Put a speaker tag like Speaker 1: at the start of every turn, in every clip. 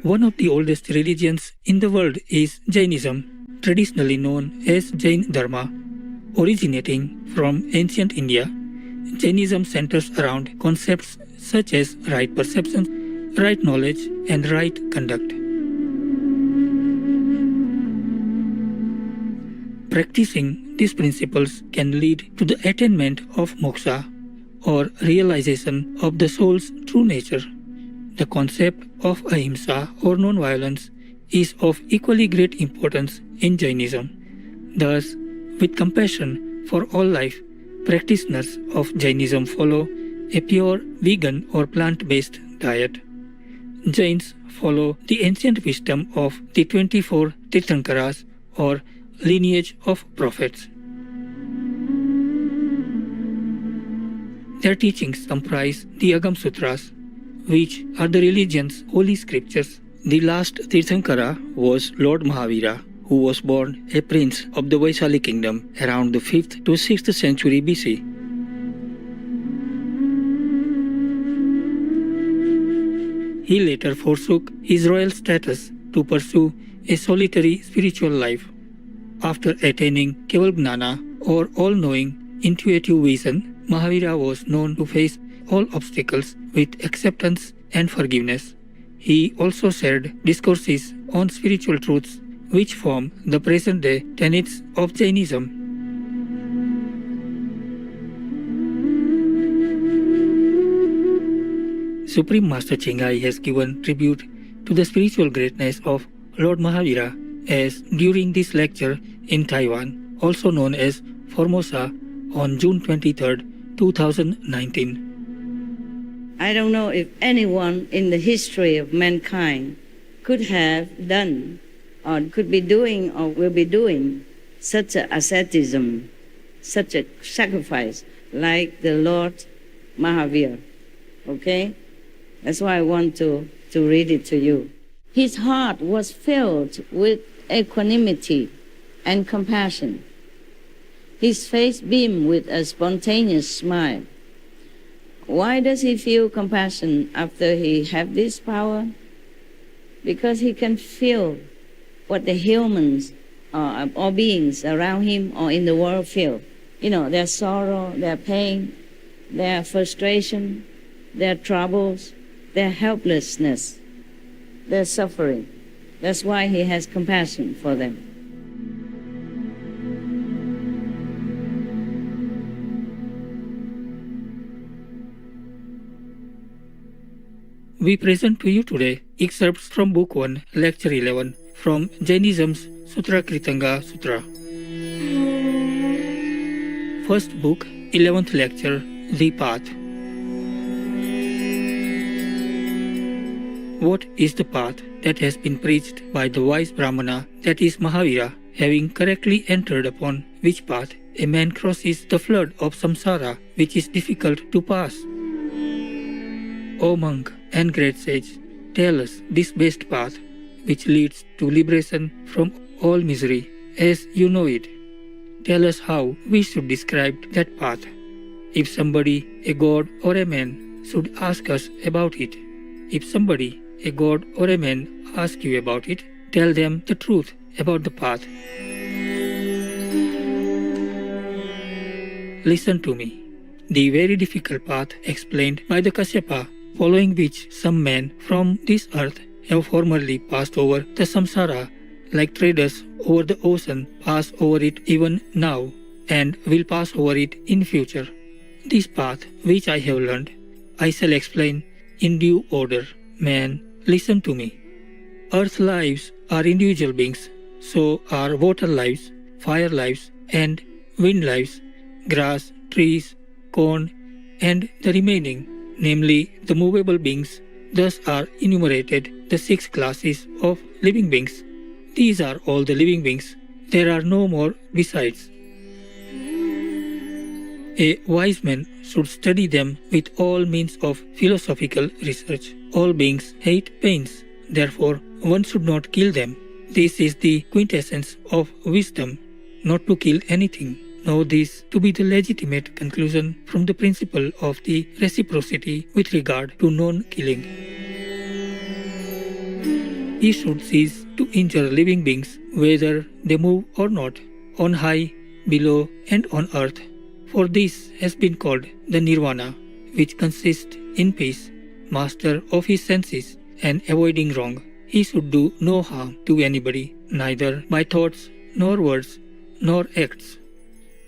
Speaker 1: One of the oldest religions in the world is Jainism, traditionally known as Jain Dharma. Originating from ancient India, Jainism centers around concepts such as right perception, right knowledge, and right conduct. Practicing these principles can lead to the attainment of moksha, or realization of the soul's true nature. The concept of ahimsa or non-violence is of equally great importance in Jainism. Thus, with compassion for all life, practitioners of Jainism follow a pure vegan or plant-based diet. Jains follow the ancient wisdom of the 24 Tirthankaras or lineage of prophets. Their teachings comprise the Agam Sutras, which are the religion's holy scriptures. The last Tirthankara was Lord Mahavira, who was born a prince of the Vaishali kingdom around the 5th to 6th century BC. He later forsook his royal status to pursue a solitary spiritual life. After attaining Kevalgnana or all-knowing intuitive vision, Mahavira was known to face all obstacles with acceptance and forgiveness. He also shared discourses on spiritual truths which form the present-day tenets of Jainism. Supreme Master Chengai has given tribute to the spiritual greatness of Lord Mahavira as during this lecture in Taiwan, also known as Formosa, on June 23, 2019.
Speaker 2: I don't know if anyone in the history of mankind could have done or could be doing or will be doing such an asceticism, such a sacrifice like the Lord Mahavir. Okay? That's why I want to read it to you. His heart was filled with equanimity and compassion. His face beamed with a spontaneous smile. Why does he feel compassion after he have this power? Because he can feel what the humans or beings around him or in the world feel. You know, their sorrow, their pain, their frustration, their troubles, their helplessness, their suffering. That's why he has compassion for them.
Speaker 1: We present to you today excerpts from Book 1, Lecture 11, from Jainism's Sutra Kritanga Sutra. First Book, 11th Lecture, The Path. What is the path that has been preached by the wise Brahmana, that is Mahavira, having correctly entered upon which path a man crosses the flood of samsara which is difficult to pass? O monk and great sage, tell us this best path which leads to liberation from all misery as you know it. Tell us how we should describe that path. If somebody, a god or a man, should ask us about it, if somebody, a god or a man, ask you about it, tell them the truth about the path. Listen to me. The very difficult path explained by the Kasyapa, following which some men from this earth have formerly passed over the samsara, like traders over the ocean pass over it even now, and will pass over it in future. This path which I have learned, I shall explain in due order. Man, listen to me. Earth lives are individual beings, so are water lives, fire lives, and wind lives, grass, trees, corn, and the remaining, namely the movable beings. Thus are enumerated the 6 classes of living beings. These are all the living beings. There are no more besides. A wise man should study them with all means of philosophical research. All beings hate pains, therefore one should not kill them. This is the quintessence of wisdom, not to kill anything. Know this to be the legitimate conclusion from the principle of the reciprocity with regard to non-killing. he should cease to injure living beings, whether they move or not, on high, below, and on earth. For this has been called the nirvana, which consists in peace, master of his senses, and avoiding wrong. He should do no harm to anybody, neither by thoughts, nor words, nor acts.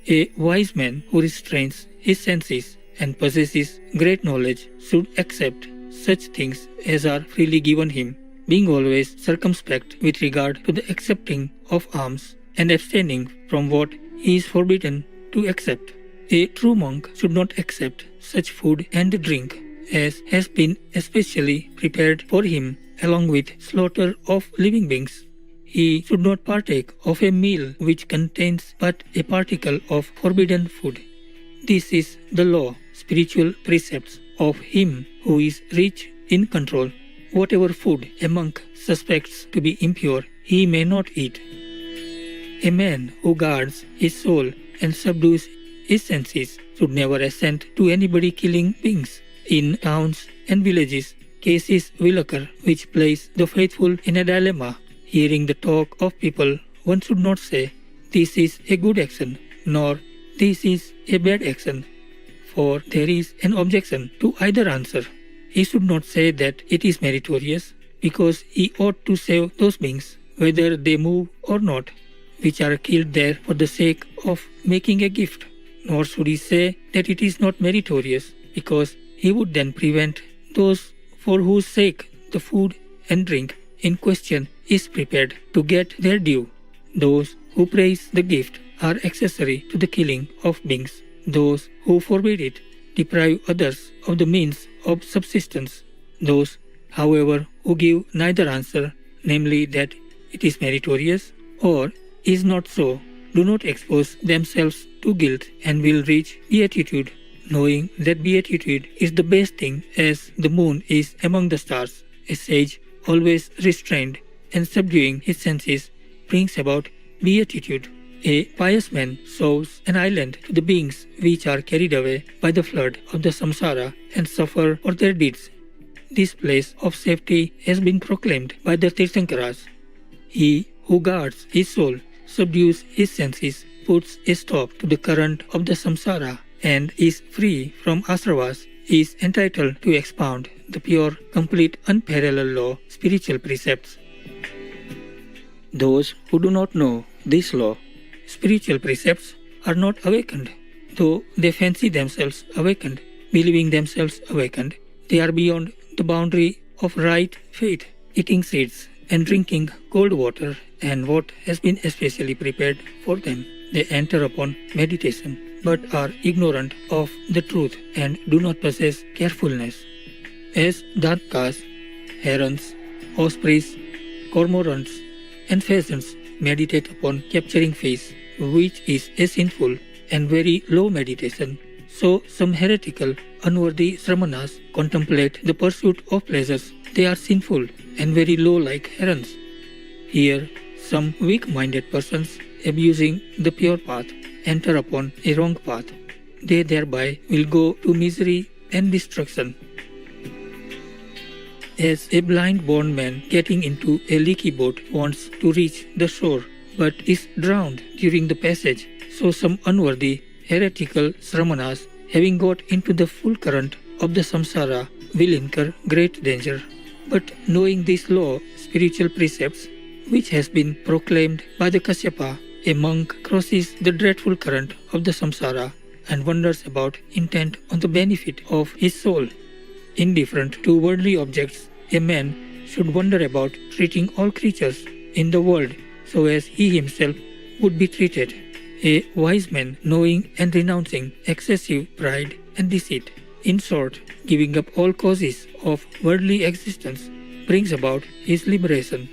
Speaker 1: A wise man who restrains his senses and possesses great knowledge should accept such things as are freely given him, being always circumspect with regard to the accepting of alms and abstaining from what he is forbidden to accept. A true monk should not accept such food and drink as has been especially prepared for him, along with slaughter of living beings. He should not partake of a meal which contains but a particle of forbidden food. This is the law, spiritual precepts of him who is rich in control. Whatever food a monk suspects to be impure, he may not eat. A man who guards his soul and subdues his senses should never assent to anybody killing beings. In towns and villages, cases will occur which place the faithful in a dilemma. Hearing the talk of people, one should not say, "This is a good action," nor "This is a bad action," for there is an objection to either answer. He should not say that it is meritorious, because he ought to save those beings, whether they move or not, which are killed there for the sake of making a gift. Nor should he say that it is not meritorious, because he would then prevent those for whose sake the food and drink in question is prepared to get their due. Those who praise the gift are accessory to the killing of beings. Those who forbid it deprive others of the means of subsistence. Those, however, who give neither answer, namely that it is meritorious or is not so, do not expose themselves to guilt and will reach beatitude, knowing that beatitude is the best thing as the moon is among the stars. A sage, always restrained and subduing his senses, brings about beatitude. A pious man sows an island to the beings which are carried away by the flood of the samsara and suffer for their deeds. This place of safety has been proclaimed by the Tirthankaras. He who guards his soul, subdues his senses, puts a stop to the current of the samsara, and is free from asravas, is entitled to expound the pure, complete, unparalleled law, spiritual precepts. Those who do not know this law, spiritual precepts, are not awakened, though they fancy themselves awakened. Believing themselves awakened, they are beyond the boundary of right faith, eating seeds and drinking cold water and what has been especially prepared for them. They enter upon meditation, but are ignorant of the truth and do not possess carefulness. As darkas, herons, ospreys, cormorants, and pheasants meditate upon capturing fish, which is a sinful and very low meditation, so some heretical, unworthy sramanas contemplate the pursuit of pleasures. They are sinful and very low like herons. Here, some weak-minded persons, abusing the pure path, enter upon a wrong path. They thereby will go to misery and destruction. As a blind-born man getting into a leaky boat wants to reach the shore, but is drowned during the passage, so some unworthy, heretical sramanas, having got into the full current of the samsara, will incur great danger. But knowing this law, spiritual precepts, which has been proclaimed by the Kasyapa, a monk crosses the dreadful current of the samsara and wanders about intent on the benefit of his soul. Indifferent to worldly objects, a man should wander about treating all creatures in the world so as he himself would be treated. A wise man, knowing and renouncing excessive pride and deceit, in short, giving up all causes of worldly existence, brings about his liberation.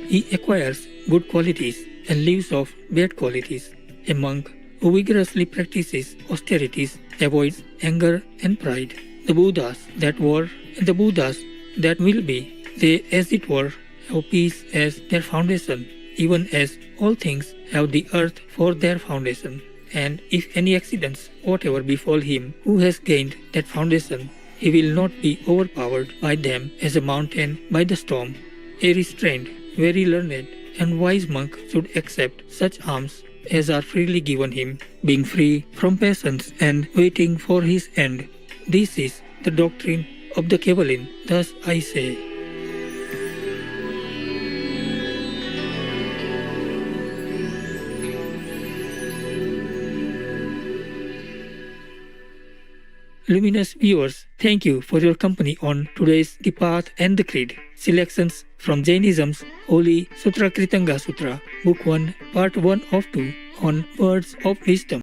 Speaker 1: He acquires good qualities and leaves off bad qualities. A monk who vigorously practices austerities avoids anger and pride. The Buddhas that were and the Buddhas that will be, they as it were have peace as their foundation, even as all things have the earth for their foundation. And if any accidents whatever befall him who has gained that foundation, he will not be overpowered by them as a mountain by the storm. A restrained, very learned, and wise monk should accept such alms as are freely given him, being free from passions and waiting for his end. This is the doctrine of the Kaivalin, thus I say. Luminous viewers, thank you for your company on today's The Path and the Creed. Selections from Jainism's Holy Sutrakritanga Sutra, Book 1, Part 1 of 2 on Words of Wisdom.